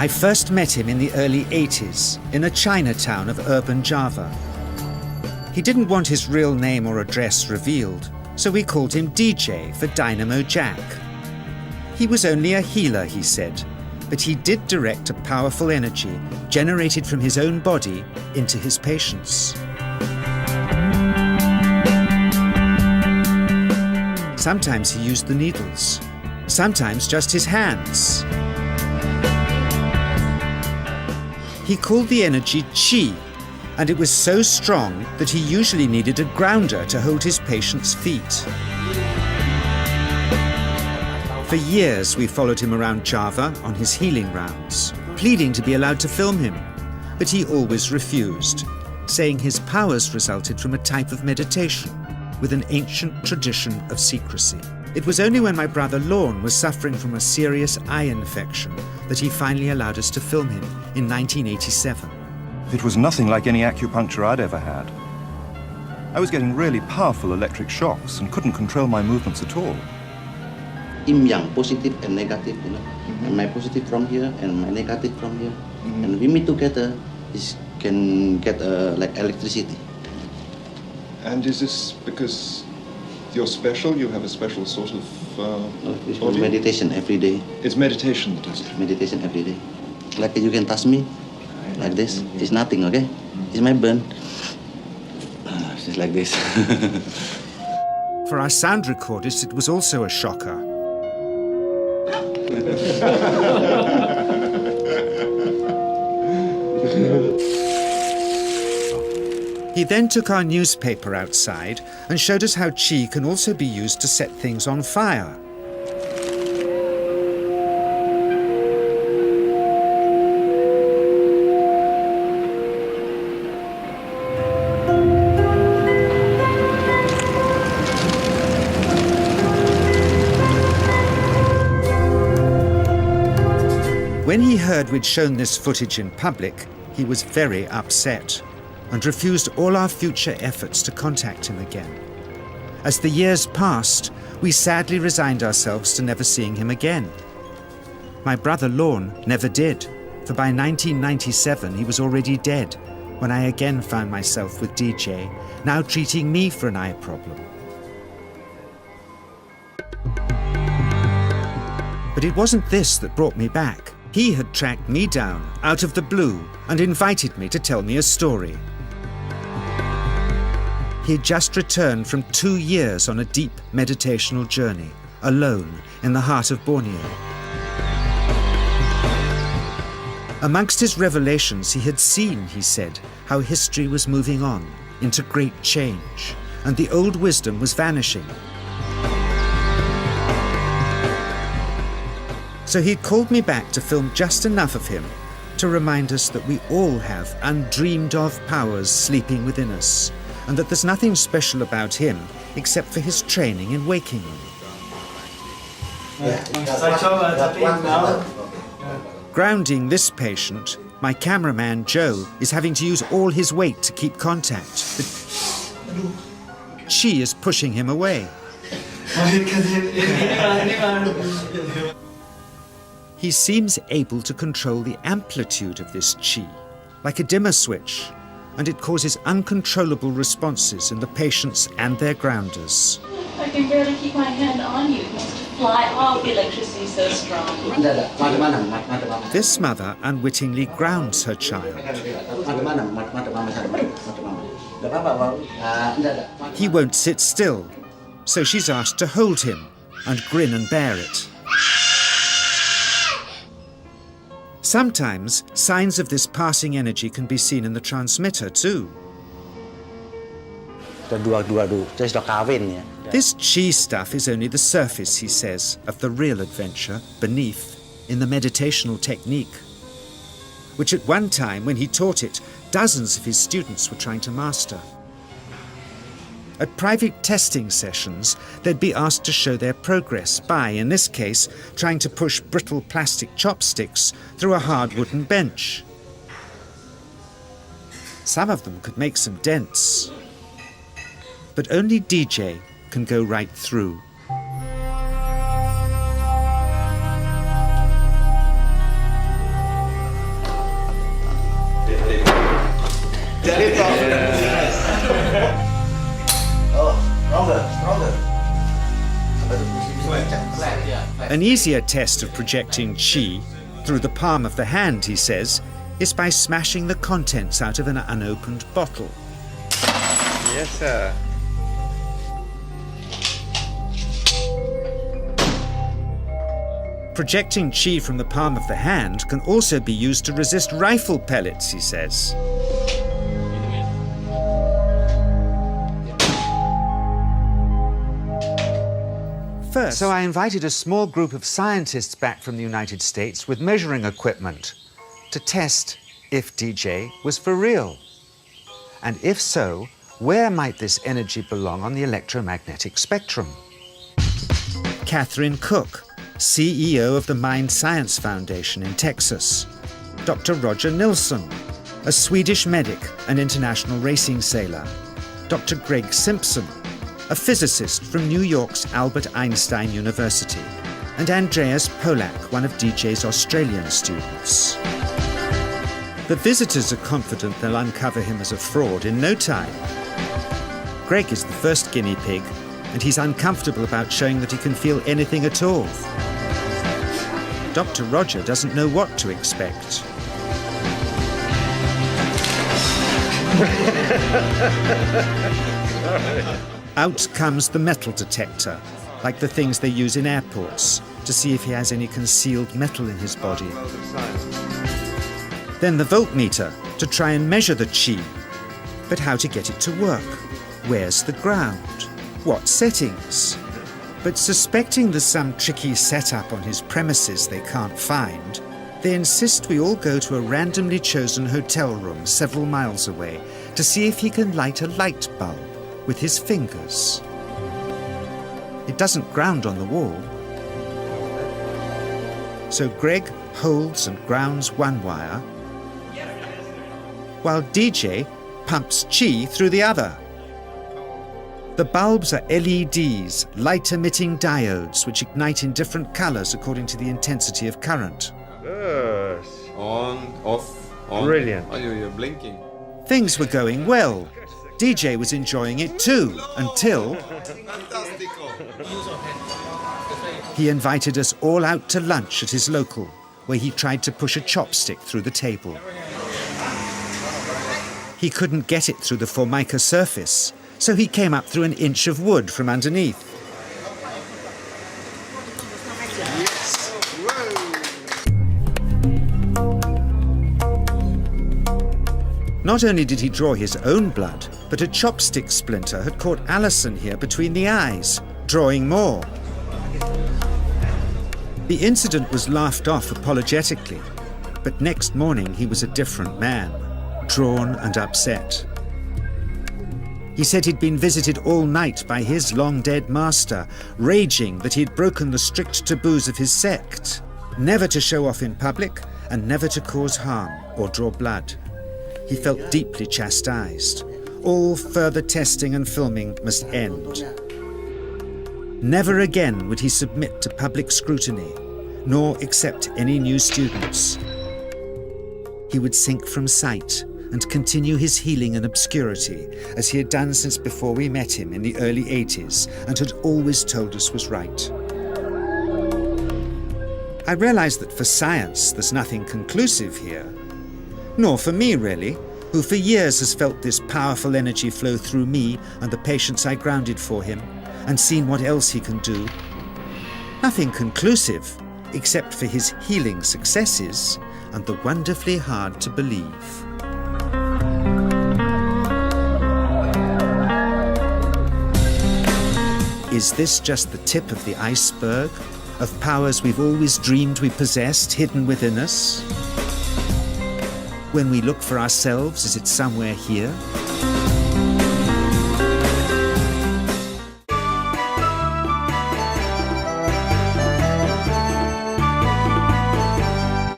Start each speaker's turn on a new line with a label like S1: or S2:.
S1: I first met him in the early 80s in a Chinatown of urban Java. He didn't want his real name or address revealed, so we called him DJ for Dynamo Jack. He was only a healer, he said, but he did direct a powerful energy generated from his own body into his patients. Sometimes he used the needles, sometimes just his hands. He called the energy Qi, and it was so strong that he usually needed a grounder to hold his patients' feet. For years we followed him around Java on his healing rounds, pleading to be allowed to film him, but he always refused, saying his powers resulted from a type of meditation with an ancient tradition of secrecy. It was only when my brother Lorne was suffering from a serious eye infection that he finally allowed us to film him in 1987.
S2: It was nothing like any acupuncture I'd ever had. I was getting really powerful electric shocks and couldn't control my movements at all.
S3: Yin yang, positive and negative, you know. And my positive from here and my negative from here. And we meet together, it can get like electricity.
S4: And is this because you're special? You have a special sort of
S3: It's
S4: body?
S3: meditation every day.
S4: It's meditation that does it.
S3: Meditation every day. Like you can touch me, like this. It's nothing, okay? It's my burn. Just like this.
S1: For our sound recordist, it was also a shocker. He then took our newspaper outside and showed us how Qi can also be used to set things on fire. When he heard we'd shown this footage in public, he was very upset and refused all our future efforts to contact him again. As the years passed, we sadly resigned ourselves to never seeing him again. My brother Lorne never did, for by 1997 he was already dead when I again found myself with DJ, now treating me for an eye problem. But it wasn't this that brought me back. He had tracked me down out of the blue and invited me to tell me a story. He'd just returned from 2 years on a deep meditational journey, alone in the heart of Borneo. Amongst his revelations, he had seen, he said, how history was moving on into great change, and the old wisdom was vanishing. So he'd called me back to film just enough of him to remind us that we all have undreamed of powers sleeping within us, and that there's nothing special about him except for his training in waking them. Grounding this patient, my cameraman Joe is having to use all his weight to keep contact. But Qi is pushing him away. He seems able to control the amplitude of this Qi, like a dimmer switch, and it causes uncontrollable responses in the patients and their grounders.
S5: I can barely keep my hand on you. It must fly off. The electricity is so strong.
S1: This mother unwittingly grounds her child. He won't sit still, so she's asked to hold him and grin and bear it. Sometimes, signs of this passing energy can be seen in the transmitter too. This Qi stuff is only the surface, he says, of the real adventure beneath, in the meditational technique, which at one time, when he taught it, dozens of his students were trying to master. At private testing sessions, they'd be asked to show their progress by, in this case, trying to push brittle plastic chopsticks through a hard wooden bench. Some of them could make some dents, but only DJ can go right through. An easier test of projecting qi through the palm of the hand, he says, is by smashing the contents out of an unopened bottle.
S6: Yes, sir.
S1: Projecting qi from the palm of the hand can also be used to resist rifle pellets, he says. First, so I invited a small group of scientists back from the United States with measuring equipment to test if DJ was for real. And if so, where might this energy belong on the electromagnetic spectrum? Catherine Cook, CEO of the Mind Science Foundation in Texas. Dr. Roger Nilsson, a Swedish medic and international racing sailor. Dr. Greg Simpson, a physicist from New York's Albert Einstein University. And Andreas Polak, one of DJ's Australian students. The visitors are confident they'll uncover him as a fraud in no time. Greg is the first guinea pig, and he's uncomfortable about showing that he can feel anything at all. Dr. Roger doesn't know what to expect. Out comes the metal detector, like the things they use in airports, to see if he has any concealed metal in his body. Then the voltmeter, to try and measure the qi. But how to get it to work? Where's the ground? What settings? But suspecting there's some tricky setup on his premises they can't find, they insist we all go to a randomly chosen hotel room several miles away to see if he can light a light bulb with his fingers. It doesn't ground on the wall. So Greg holds and grounds one wire, while DJ pumps qi through the other. The bulbs are LEDs, light-emitting diodes, which ignite in different colors according to the intensity of current.
S6: Good.
S7: On, off, on.
S6: Brilliant.
S7: Oh, you're blinking.
S1: Things were going well. DJ was enjoying it too, until he invited us all out to lunch at his local, where he tried to push a chopstick through the table. He couldn't get it through the formica surface, so he came up through an inch of wood from underneath. Not only did he draw his own blood, but a chopstick splinter had caught Alison here between the eyes, drawing more. The incident was laughed off apologetically, but next morning he was a different man, drawn and upset. He said he'd been visited all night by his long-dead master, raging that he'd broken the strict taboos of his sect, never to show off in public and never to cause harm or draw blood. He felt deeply chastised. All further testing and filming must end. Never again would he submit to public scrutiny, nor accept any new students. He would sink from sight and continue his healing in obscurity, as he had done since before we met him in the early 80s and had always told us was right. I realized that for science there's nothing conclusive here. Nor for me, really, who for years has felt this powerful energy flow through me and the patients I grounded for him, and seen what else he can do. Nothing conclusive, except for his healing successes and the wonderfully hard to believe. Is this just the tip of the iceberg of powers we've always dreamed we possessed hidden within us? When we look for ourselves, is it somewhere here?